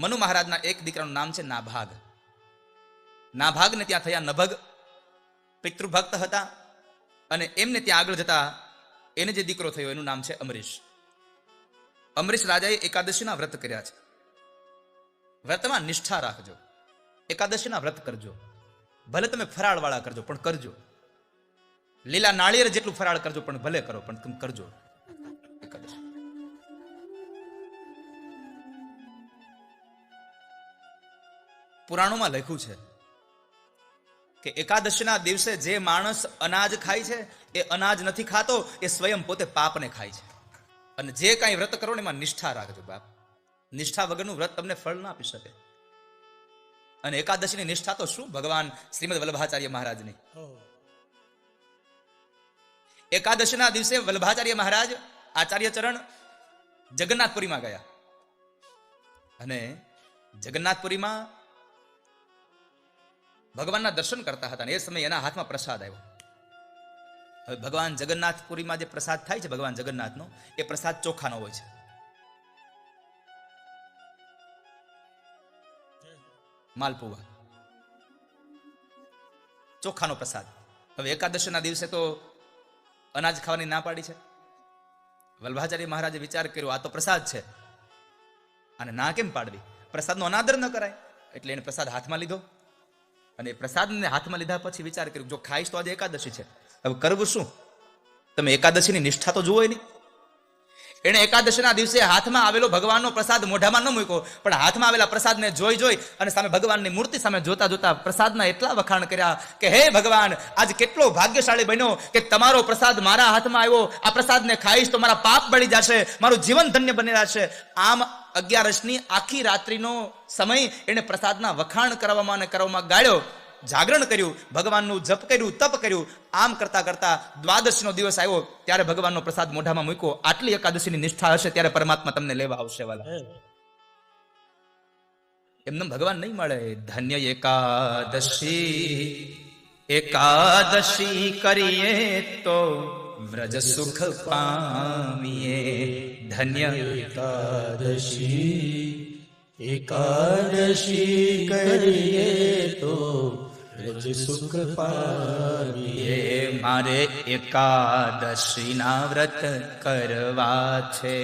મનુ મહારાજના એક દીકરાનું નામ છે નાભાગ. નાભાગને ત્યાં થયા નભગ, પિતૃભક્ત હતા, અને એમને ત્યાં આગળ જતા એને જે દીકરો થયો એનું નામ છે અમરીશ. અમરીશ રાજાએ એકાદશીના વ્રત કર્યા છે. વ્રતમાં નિષ્ઠા રાખજો, એકાદશીના વ્રત કરજો, ભલે તમે ફરાળ વાળા કરજો પણ કરજો, લીલા નાળિયેર જેટલું ફરાળ કરજો પણ ભલે કરો પણ તમે કરજો એકાદશી. પુરાણોમાં લખ્યું છે કે એકાદશીના દિવસે જે માણસ અનાજ ખાય છે એ અનાજ નથી ખાતો, એ સ્વયં પોતે પાપને ખાય છે. અને જે કાંઈ વ્રત કરો ને એમાં નિષ્ઠા રાખજો બાપ. નિષ્ઠા વગરનું વ્રત તમને ફળ ના આપી શકે. અને એકાદશીની નિષ્ઠા તો શું, ભગવાન શ્રીમદ વલ્લભાચાર્ય મહારાજની. એકાદશીના દિવસે વલ્લભાચાર્ય મહારાજ આચાર્ય ચરણ જગન્નાથપુરીમાં ગયા. અને જગન્નાથપુરીમાં ભગવાનના દર્શન કરતા હતા. એ સમયે એના હાથમાં પ્રસાદ આવ્યો. હવે ભગવાન જગન્નાથપુરીમાં જે પ્રસાદ થાય છે ભગવાન જગન્નાથનો, એ પ્રસાદ ચોખાનો હોય છે. માલપુવા, ચોખાનો પ્રસાદ. હવે એકાદશીના દિવસે તો અનાજ ખાવાની ના પાડી છે. વલ્લભાચાર્ય મહારાજે વિચાર કર્યો, આ તો પ્રસાદ છે, અને ના કેમ પાડવી, પ્રસાદનો અનાદર ન કરાય. એટલે એને પ્રસાદ હાથમાં લીધો, અને પ્રસાદને હાથમાં લીધા પછી વિચાર કર્યો, જો ખાઈશ તો આજે એકાદશી છે, હવે કરવું શું? તમે એકાદશીની નિષ્ઠા તો જુઓ નહીં. એને એકાદશીના દિવસે હાથમાં આવેલો ભગવાનનો પ્રસાદ મોઢામાં ન મૂક્યો, પણ હાથમાં આવેલા પ્રસાદને જોઈ અને સામે ભગવાનની મૂર્તિ સામે જોતા જોતા પ્રસાદના એટલા વખાણ કર્યા કે હે ભગવાન, આજ કેટલો ભાગ્યશાળી બન્યો કે તમારો પ્રસાદ મારા હાથમાં આવ્યો. આ પ્રસાદને ખાઈશ તો મારા પાપ બળી જશે, મારું જીવન ધન્ય બની જશે. આમ 11ની આખી રાત્રિનો સમય એને પ્રસાદના વખાણ કરવામાં ગાળ્યો, જાગરણ કર્યું, ભગવાનનું જપ કર્યું, તપ કર્યું. આમ કરતા કરતા દ્વાદશીનો દિવસ આવ્યો, ત્યારે ભગવાનનો પ્રસાદ મોઢામાં મૂક્યો. આટલી એકાદશીની નિષ્ઠા હશે ત્યારે પરમાત્મા તમને લેવા આવશે વાલા. એમને ભગવાન નહીં મળે. ધન્ય એકાદશી, એકાદશી કરીએ તો વ્રજ સુખ પામીએ. ધન્ય એકાદશી, એકાદશી કરીએ તો વ્રજ સુખ પામીએ. મારે એકાદશીના વ્રત કરવા છે,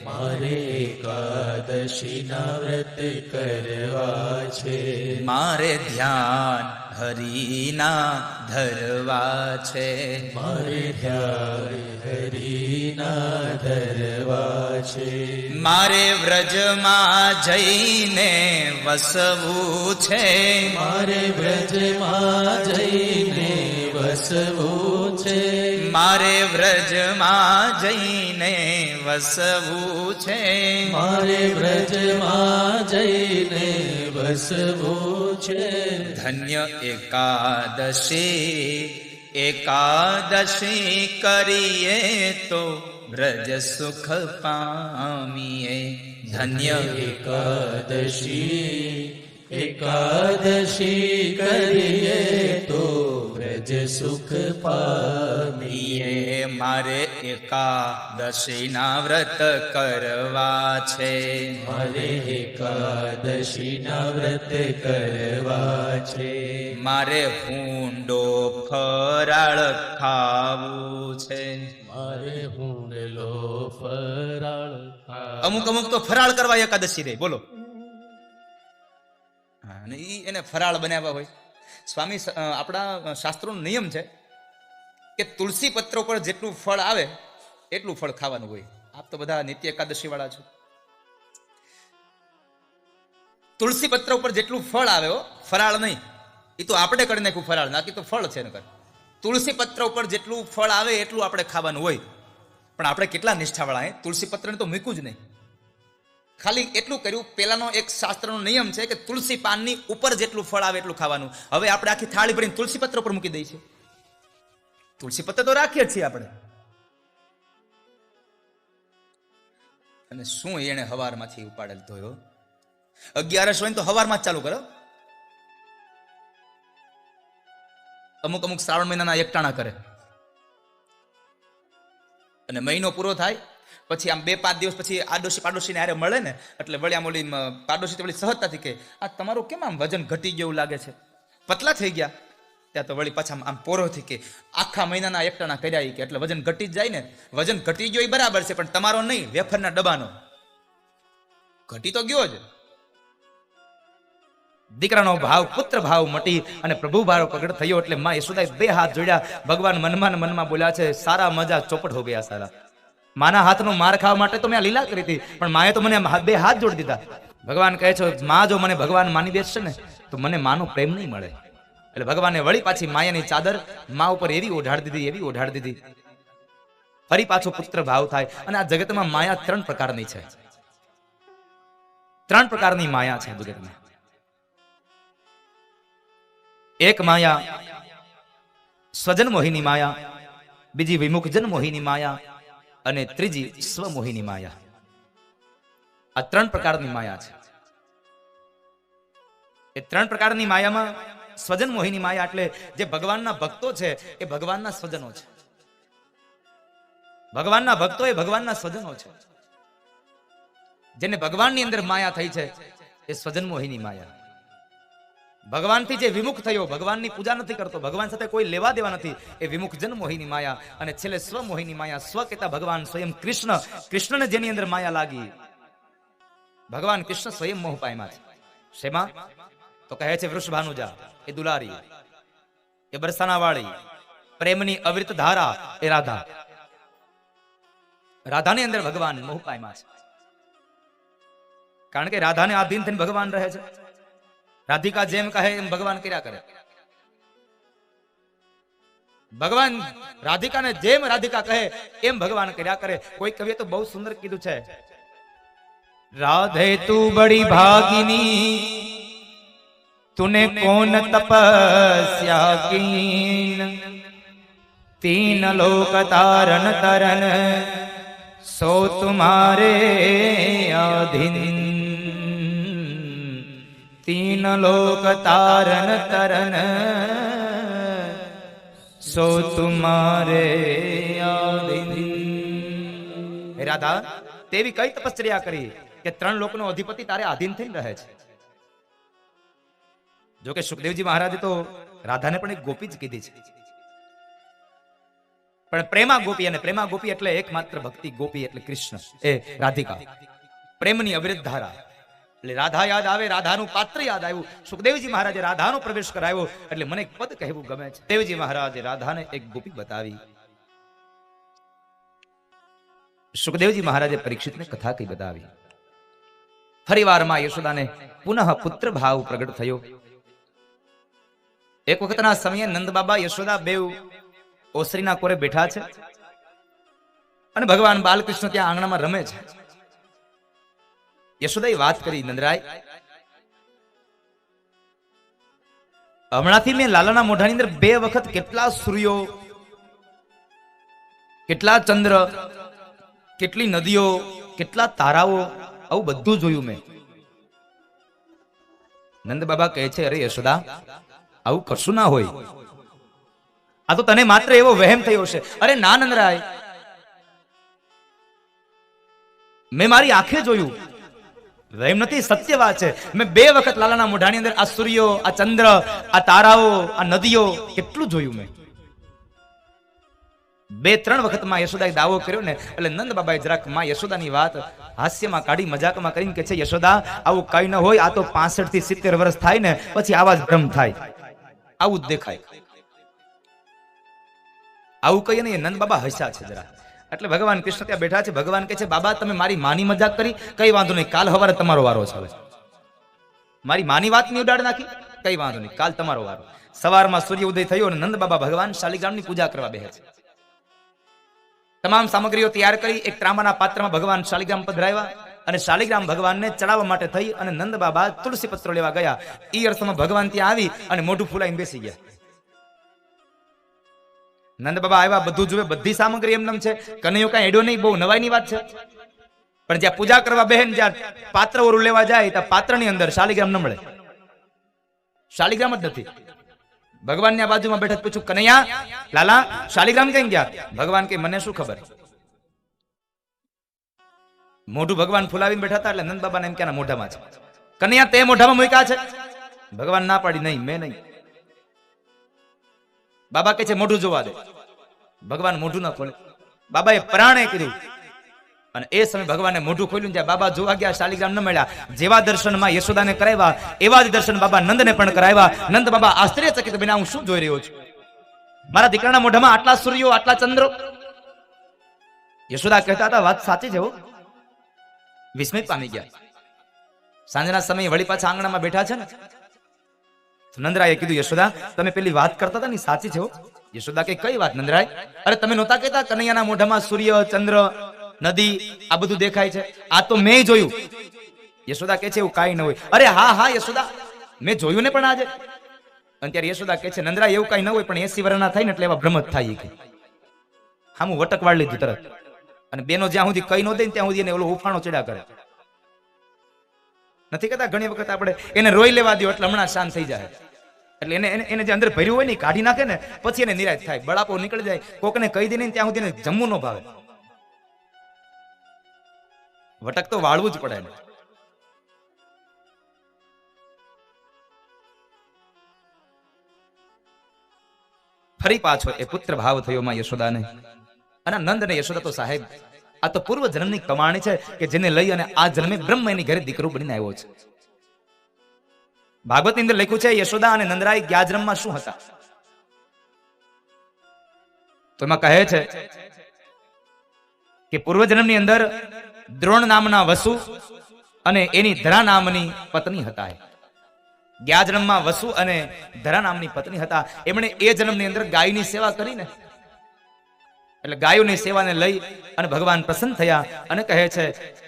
મારે એકાદશીના વ્રત કરવા છે. મારે ધ્યાન હરિના ધરવા છે, મારે ધ્યાન હરિના ધરવા છે. મારે વ્રજમાં જઈને વસવું છે, મારે વ્રજમાં જઈને વસવું છે. મારે વ્રજમાં જઈને વસવું છે, મારે વ્રજમાં જઈને વસવું છે. ધન્ય એકાદશી, એકાદશી કરીએ તો વ્રજ સુખ પામીએ. ધન્ય એકાદશી, એકાદશી કરીએ તો વ્રજ સુખ પામીએ. મારે એકાદશીના વ્રત કરવા છે, મારે એકાદશીના વ્રત કરવા છે. મારે હુંડો ફરાળ ખાવું છે. મારે હુંડલો ફરાળ અમુક તો ફરાળ કરવા એકાદશી રે, બોલો. અને એને ફરાળ બનાવ્યા હોય. સ્વામી, આપણા શાસ્ત્રોનો નિયમ છે કે તુલસી પત્ર ઉપર જેટલું ફળ આવે એટલું ફળ ખાવાનું હોય. આપ તો બધા નિત્ય એકાદશી વાળા છો. તુલસી પત્ર ઉપર જેટલું ફળ આવે, ફરાળ નહીં. એ તો આપણે કરી નાખ્યું ફરાળ, નાખી તો ફળ છે. નકર તુલસી પત્ર ઉપર જેટલું ફળ આવે એટલું આપણે ખાવાનું હોય. પણ આપણે કેટલા નિષ્ઠાવાળા, તુલસી પત્રને તો મૂક્યું જ નહીં, ખાલી એટલું કર્યું. પેલાનો એક શાસ્ત્રનો નિયમ છે કે તુલસી પાનની ઉપર જેટલું ફળ આવે એટલું ખાવાનું. હવે આપણે આખી થાળી ભરીને તુલસી પત્ર ઉપર મૂકી દઈએ છીએ. તુલસી પત્ર તો રાખીએ છીએ આપણે. અને શું એને હવારમાંથી ઉપાડેલ ધોયો? 11 હોય તો હવારમાં જ ચાલુ કરો. અમુક શ્રાવણ મહિનાના એકટાણા કરે, અને મહિનો પૂરો થાય પછી આમ 2-5 દિવસ પછી આડોશી પાડોશીને હારે મળે ને એટલે વળી આમ ઓલી પાડોશી તો વળી સહજતાથી કે આ તમારું કેમ આમ વજન ઘટી ગયું લાગે છે, પતલા થઈ ગયા? ત્યાં તો વળી પાછા આમ પોરોથી કે આખા મહિનાના એકટાણા કર્યા કે એટલે વજન ઘટી જ જાય ને. વજન ઘટી ગયો એ બરાબર છે, પણ તમારો નહીં, વેફરના ડબ્બાનો ઘટી તો ગયો જ. દીકરાનો ભાવ, પુત્ર ભાવ મટી અને પ્રભુ ભાવ પ્રગટ થયો એટલે માં યશોદાએ 2 હાથ જોડ્યા. ભગવાન મનમાં ને મનમાં બોલ્યા છે, સારા મજા ચોપટ હો ગયા સારા. માના હાથનો માર ખાવા માટે તો મેં લીલા કરી હતી, પણ માએ તો મને 2 હાથ જોડી દીધા. ભગવાન કહે છે, માં જો મને ભગવાન માની દેશે ને તો મને માનો પ્રેમ નહીં મળે. એટલે ભગવાને વળી પાછી માયાની ચાદર માં ઉપર એવી ઓઢાડી દીધી. ફરી પાછો પુત્ર ભાવ થાય. અને આ જગતમાં માયા 3 પ્રકારની છે. 3 પ્રકારની માયા છે જગતમાં. એક માયા સ્વજન મોહિની માયા, બીજી વિમુખજન મોહિની માયા અને ત્રીજી સ્વમોહિની માયા. આ 3 પ્રકારની માયા છે. એ 3 પ્રકારની માયામાં સ્વજન મોહિની માયા એટલે જે ભગવાનના ભક્તો છે એ ભગવાનના સ્વજનો છે. ભગવાનના ભક્તો એ ભગવાનના સ્વજનો છે. જેને ભગવાનની અંદર માયા થઈ છે એ સ્વજન મોહિની માયા. ભગવાનથી જે વિમુખ થયો, ભગવાનની પૂજા નથી કરતો, ભગવાન સાથે કોઈ લેવા દેવા નથી, એ વિમુખજન મોહિની માયા. અને છેલ્લે સ્વમોહિની માયા, સ્વ કહેતા ભગવાન સ્વયં કૃષ્ણ. કૃષ્ણને જેની અંદર માયા લાગી, ભગવાન કૃષ્ણ સ્વયં મોહ પામ્યા છે. શેમાં? તો કહે છે વૃષભાનુજા એ દુલારી, એ બરસાના વાળી, પ્રેમની અવિરત ધારા એ રાધા. રાધાની અંદર ભગવાન મોહ પામ્યા છે. કારણ કે રાધાને આધીન થઈને ભગવાન રહે છે. રાધિકા જેમ કહે એમ ભગવાન કર્યા કરે. ભગવાન રાધિકાને જેમ રાધિકા કહે એમ ભગવાન કર્યા કરે. કોઈ કવિએ તો બહુ સુંદર કીધું છે, રાધે તું બડી ભાગિની तूने कौन तपस्या कीन, 3 लोक तारन तरन सो तुम्हारे अधीन, 3 लोक तारन तरन सो तुम्हारे अधीन. હે રાધા, તેવી કઈ તપશ્ચર્યા કરી કે 3 લોકનો અધિપતિ તારે આધીન થઈને રહે છે. જો કે સુખદેવજી મહારાજે તો રાધાને પણ એક ગોપી જ કીધી છે, પણ પ્રેમા ગોપી. અને પ્રેમા ગોપી એટલે એકમાત્ર ભક્તિ ગોપી એટલે કૃષ્ણ, એ રાધિકા. પ્રેમની અવિરત ધારા એટલે રાધા યાદ આવે, રાધાનું પાત્ર યાદ આવ્યું. સુખદેવજી મહારાજે રાધાનો પ્રવેશ કરાવ્યો એટલે મને એક પદ કહેવું ગમે છે. દેવજી મહારાજે રાધાને એક ગોપી બતાવી. સુખદેવજી મહારાજે પરીક્ષિતને કથા કઈ બતાવી. ફરીવાર માં યશોદાને પુનઃ પુત્ર ભાવ પ્રગટ થયો. એક વખતના સમયે નંદ બાબા યશોદા બેવ ઓસરીના કોરે બેઠા છે અને ભગવાન બાલકૃષ્ણ ત્યાં આંગણામાં રમે છે. યશોદાએ વાત કરી, નંદરાય, હમણાંથી મેં લાલાના મોઢાની અંદર 2 વખત કેટલા સૂર્યો, કેટલા ચંદ્ર, કેટલી નદીઓ, કેટલા તારાઓ, આવું બધું જોયું મેં. નંદ બાબા કહે છે, અરે યશોદા, આવું કશું ના હોય, આ તો તને માત્ર એવો વહેમ થયો છે. અરે ના નંદરાય, મેં મારી આંખે જોયું, વહેમ નથી, સત્ય વાત છે. મેં 2 વખત લાલાના મોઢાની અંદર આ સૂર્યો, આ ચંદ્ર, આ તારાઓ, આ નદીઓ કેટલું જોયું મેં. 2-3 વખત માં યશોદાએ દાવો કર્યો ને એટલે નંદ બાબાએ જરાક માં યશોદાની વાત હાસ્યમાં કાઢી, મજાકમાં કરીને કે છે, યશોદા, આવું કઈ ન હોય, આ તો 65 થી 70 વર્ષ થાય ને પછી આવા જ ભ્રમ થાય, આવું જ દેખાય. આવું કહીએ ને નંદ બાબા હસ્યા છે જરા. એટલે ભગવાન કૃષ્ણ ત્યાં બેઠા છે. ભગવાન કહે છે, બાબા તમે મારી માની મજાક કરી, કઈ વાંધો નહીં, કાલ સવારે તમારો વારો છે. મારી માની વાત ની ઉડાડ નાખી, કઈ વાંધો નહીં, કાલ તમારો વારો. સવારમાં સૂર્ય ઉદય થયો અને નંદ બાબા ભગવાન શાલિગ્રામની પૂજા કરવા બેસે છે. તમામ સામગ્રીઓ તૈયાર કરી એક ત્રાંબાના પાત્રમાં ભગવાન શાલિગ્રામ પધરાવ્યા અને શાલિગ્રામ ભગવાનને ચડાવવા માટે થઈ અને નંદ બાબા તુલસી પત્રો લેવા ગયા. એ અર્થમાં ભગવાન ત્યાં આવી અને મોઢું ફૂલાઈને બેસી ગયા. નંદ બાબા આવ્યા, બધું જોવે, બધી સામગ્રી એમનેમ છે, કનૈયો કાંઈ એડો નહીં, બહુ નવાઈની વાત છે. પણ જ્યાં પૂજા કરવા બહેન, જ્યાં પાત્ર ઓરું લેવા જાય ત્યાં પાત્રની અંદર શાલિગ્રામ ન મળે, શાલિગ્રામ જ નથી. ભગવાનની બાજુમાં બેઠા પૂછ્યું, કનૈયા, લાલા, શાલિગ્રામ કઈ ગયા? ભગવાન કે મને શું ખબર, મોઢું ભગવાન ફુલાવીને બેઠા હતા એટલે નંદ બાબાને એમ ક્યાં મોઢામાં છે, કનૈયા તે મોઢામાં મૂક્યા છે? ભગવાન ના પાડી, નહીં મેં નહીં. બાબા કહે છે મોઢું જોવા દે. ભગવાન મોઢું ના ખોલે. બાબાએ પ્રાણે કીધું અને એ સમય ભગવાને મોઢું ખોલ્યું. જ્યાં બાબા જોવા ગયા શાલિગ્રામ ન મળ્યા. જેવા દર્શનમાં યશોદાને કરાવ્યા એવા જ દર્શન બાબા નંદને પણ કરાવ્યા. નંદ બાબા આશ્ચર્યચકિત બન્યા, હું શું જોઈ રહ્યો છું? મારા દીકરાના મોઢામાં આટલા સૂર્યો, આટલા ચંદ્રો. યશોદા કહેતા હતા વાત સાચી છે હો. વિસ્મય પામી ગયા. સાંજના સમયે વળી પાછા આંગણામાં બેઠા છે ને, નંદરાયે કીધું યશોદા તમે પેલી વાત કરતા હતા ને સાચી છે હો. યશોદા કે કઈ વાત નંદરાય? અરે તમે નહોતા કહેતા કનૈયાના મોઢામાં સૂર્ય, ચંદ્ર, નદી આ બધું દેખાય છે? આ તો મેં જોયું. યશોદા કે છે એવું કાંઈ ન હોય. અરે હા હા યશોદા મેં જોયું ને પણ આજે. અને ત્યારે યશોદા કે છે નંદરાય એવું કાંઈ ન હોય, પણ 80 વર્ષના થાય ને એટલે એવા ભ્રમ જ થાય કે હા હું વટક વાળ લીધું તરત. અને બેનો જ્યાં સુધી કઈ ન દે ત્યાં સુધી એને ઓલો ઉફાણો ચડ્યા કરે. નથી કહેતા ઘણી વખત આપણે એને રોઈ લેવા દો એટલે હમણાં શાંત થઈ જાય. એટલે એને જે અંદર ભર્યું હોય ને કાઢી નાખે ને પછી એને નિરાશ થાય, બળાપો નીકળી જાય. કોકને કહી દે ને ત્યાં સુધી એને જમવું ન ભાવે. વટક તો વાળવું જ પડે ને. ફરી પાછો એ પુત્ર ભાવ થયો માં યશોદાને. અને નંદ અને યશોદા તો સાહેબ આ તો પૂર્વ જન્મની કમાણી છે કે જેને લઈ અને આ જન્મે બ્રહ્મ એની ઘરે દીકરો બનીને આવ્યો છે. ભાગવતની અંદર લખ્યું છે યશોદા અને નંદરાય ગ્યાજ્રમમાં શું હતા? તો એમાં કહે છે કે પૂર્વ જન્મની અંદર દ્રોણ નામના વસુ અને એની ધરા નામની પત્ની હતા. ગ્યાજ્રમમાં વસુ અને ધરા નામની પત્ની હતા. એમણે એ જન્મની અંદર ગાયની સેવા કરીને એટલે ગાયોની સેવાને લઈ અને ભગવાન પ્રસન્ન થયા અને કહે છે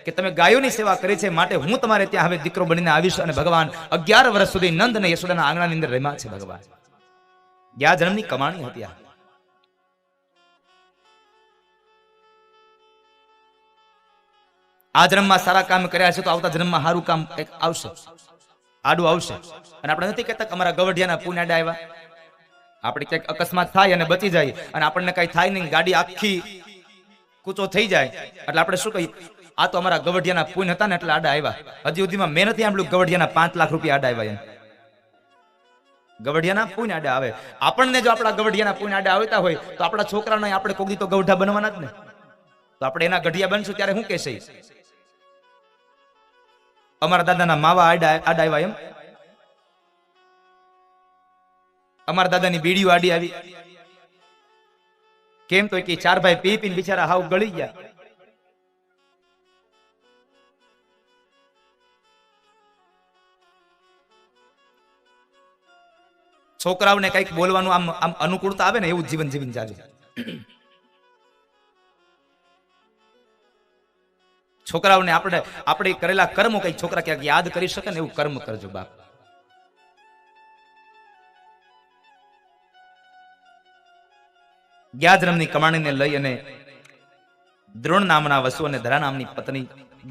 કે તમે ગાયોની સેવા કરી છે માટે હું તમારે ત્યાં હવે દીકરો બનીને આવીશ. અને ભગવાન 11 વર્ષ સુધી નંદ અને યશોદાના આંગણાની અંદર રમ્યા છે. ભગવાન ગયા જન્મની કમાણી હતી. આ જન્મમાં સારા કામ કર્યા છે તો આવતા જન્મમાં સારું કામ આવશે, આડું આવશે. અને આપણે નથી કહેતા કે અમારા ગવઢિયાના પુણ્યાડા આવ્યા. આપણે ક્યાંક અકસ્માત થાય અને બચી જાય અને આપણને કઈ થાય નહીં, ગાડી આખી કૂચો થઈ જાય એટલે આપણે શું કહીએ? આ તો અમારા ગવઢિયાના પુણ્ય હતા ને એટલે આડા આવ્યા. હજી સુધીમાં મેં નથી સાંભળ્યું ગવઢિયાના 5 લાખ રૂપિયા આડા આવ્યા. ગવઢિયાના પુણ્ય આડા આવે. આપણને જો આપણા ગવઢિયાના પુણ્ય આડા આવતા હોય તો આપણા છોકરાને આપણે કોક દી તો ગવઢા બનવાના જ ને. તો આપણે એના ગઢિયા બનશું ત્યારે શું કહેશે? અમારા દાદાના માવા આડા આવ્યા એમ, અમારા દાદાની બીડીઓ આડી આવી કેમ? તો કે 4 ભાઈ પી પીને બિચારા હાવ ગળી ગયા. છોકરાઓને કઈક બોલવાનું આમ અનુકૂળતા આવે ને એવું જીવન જીવન જાજુ. છોકરાઓને આપણે કરેલા કર્મો કઈક છોકરા ક્યાંક યાદ કરી શકે ને એવું કર્મ કરજો બાપ. ગ્યાજ્રમની કમાણીને લઈ અને દ્રોણ નામના વસુ અને ધરા નામની પત્ની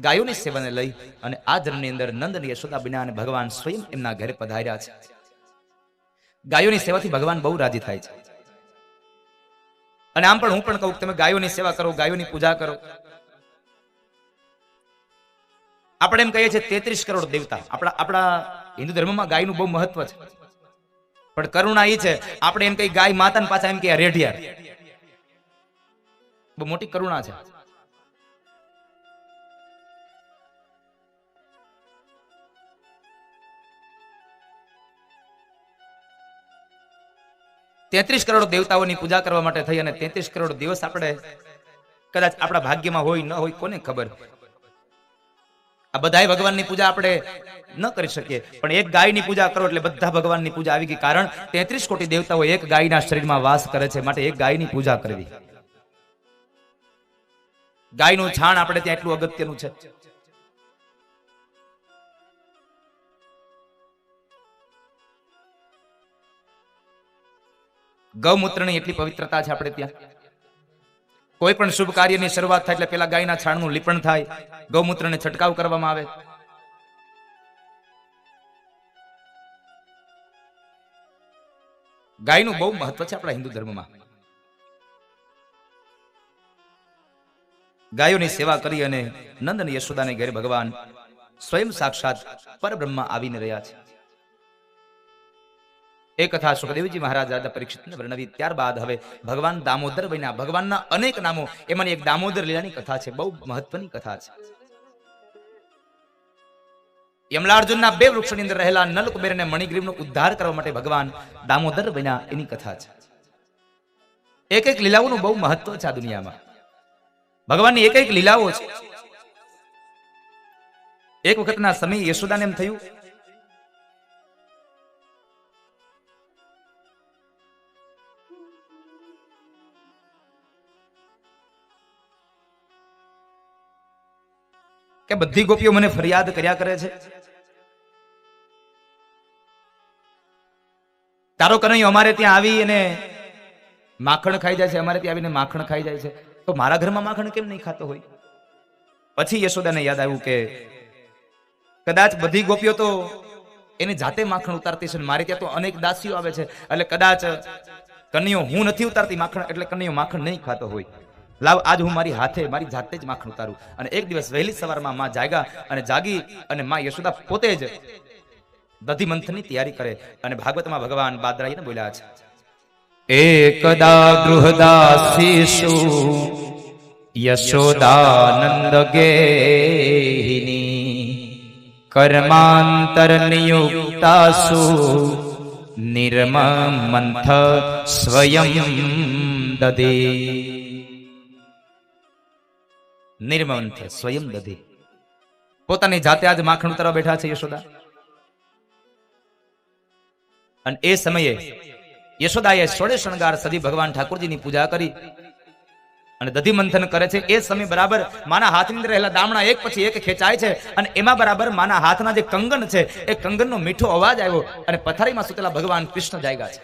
ગાયોની સેવાને લઈ અને આ જન્મની અંદર નંદ અને યશોદા બન્યા અને ભગવાન સ્વયં એમના ઘરે પધાર્યા છે. ગાયોની સેવાથી ભગવાન બહુ રાજી થાય છે. અને આમ પણ હું પણ કહું તમે ગાયોની સેવા કરો, ગાયોની પૂજા કરો. આપણે એમ કહીએ છીએ 33 કરોડ દેવતા. આપણા હિન્દુ ધર્મમાં ગાયનું બહુ મહત્વ છે. પણ કરુણા એ છે આપણે એમ કઈ ગાય માતાને પાછા એમ કે રેઢિયાર. બહુ મોટી કરુણા છે. તેત્રીસ કરોડ દેવતાઓની પૂજા કરવા માટે થઈ અને 33 કરોડ દિવસ આપણે કદાચ આપણા ભાગ્યમાં હોય ન હોય કોને ખબર. આ બધા ભગવાનની પૂજા આપણે ન કરી શકીએ, પણ એક ગાયની પૂજા કરો એટલે બધા ભગવાનની પૂજા આવી ગઈ. કારણ 33 કોટી દેવતાઓ એક ગાયના શરીરમાં વાસ કરે છે, માટે એક ગાયની પૂજા કરવી. ગાયનું છાણ આપણે ત્યાં એટલું અગત્યનું છે. ગૌમૂત્રની એટલી પવિત્રતા છે આપણે ત્યાં. કોઈ પણ શુભ કાર્યની શરૂઆત થાય એટલે પેલા ગાયના છાણનું લીપણ થાય, ગૌમૂત્રને છંટકાવ કરવામાં આવે. ગાયનું બહુ મહત્વ છે આપણા હિન્દુ ધર્મમાં. ગાયોની સેવા કરી અને નંદ અને યશોદાને ઘેર ભગવાન સ્વયં સાક્ષાત પરબ્રહ્મા આવીને રહ્યા છે. એ કથા સુખદેવજી મહારાજ રાજા પરીક્ષિતને વર્ણવી. ત્યારબાદ હવે ભગવાન દામોદર બન્યા. ભગવાનના અનેક નામો, એમાંની એક દામોદર લીલાની કથા છે, બહુ મહત્વની કથા છે. યમલાર્જુનના 2 વૃક્ષોની અંદર રહેલા નલ કુબેર અને મણિગ્રીવનો ઉદ્ધાર કરવા માટે ભગવાન દામોદર બન્યા, એની કથા છે. એક એક લીલાઓનું બહુ મહત્વ છે આ દુનિયામાં. ભગવાનની એક એક લીલાઓ છે. એક વખતના સમયે યશોદાને એમ થયું કે બધી ગોપીઓ મને ફરિયાદ કર્યા કરે છે, તારો કનૈયો અમારે ત્યાં આવી અને માખણ ખાઈ જાય છે, અમારે ત્યાં આવીને માખણ ખાઈ જાય છે, તો મારા ઘરમાં માખણ કેમ નહીં ખાતો હોય? પછી યશોદાને યાદ આવ્યું કે કદાચ બધી ગોપીઓ તો એની જાતે માખણ ઉતારતી છે, મારે ત્યાં તો અનેક દાસીઓ આવે છે, એટલે કદાચ કનૈયો હું નથી ઉતારતી માખણ, એટલે કનૈયો માખણ નહીં ખાતો હોય. લાવ આજ હું મારી હાથે મારી જાતે જ માખણ ઉતારું. અને એક દિવસ વહેલી સવારમાં માં જાગી અને માં યશોદા પોતે જ દધી મંથનની તૈયારી કરે. અને ભાગવતમાં ભગવાન બાદરાઈને બોલ્યા છે, એકદા ગૃહદાસીષુ યશોદાનંદ ગેહિની કર્માંતર નિયુક્તાસુ નિર્મમંથ સ્વયં દદે. નિર્મમંથ સ્વયં દદે, પોતાની જાતે આજ માખણ ઉતારવા બેઠા છે યશોદા. અને એ સમયે યશોદાએ સોળે શણગાર સજી ભગવાન ઠાકોરજીની પૂજા કરી અને દધી મંથન કરે છે. એ સમય બરાબર માના હાથની અંદર રહેલા દામણા એક પછી એક ખેંચાય છે અને એમાં બરાબર માના હાથના જે કંગન છે એ કંગનનો મીઠો અવાજ આવ્યો અને પથારીમાં સુતેલા ભગવાન કૃષ્ણ જાગ્યા છે.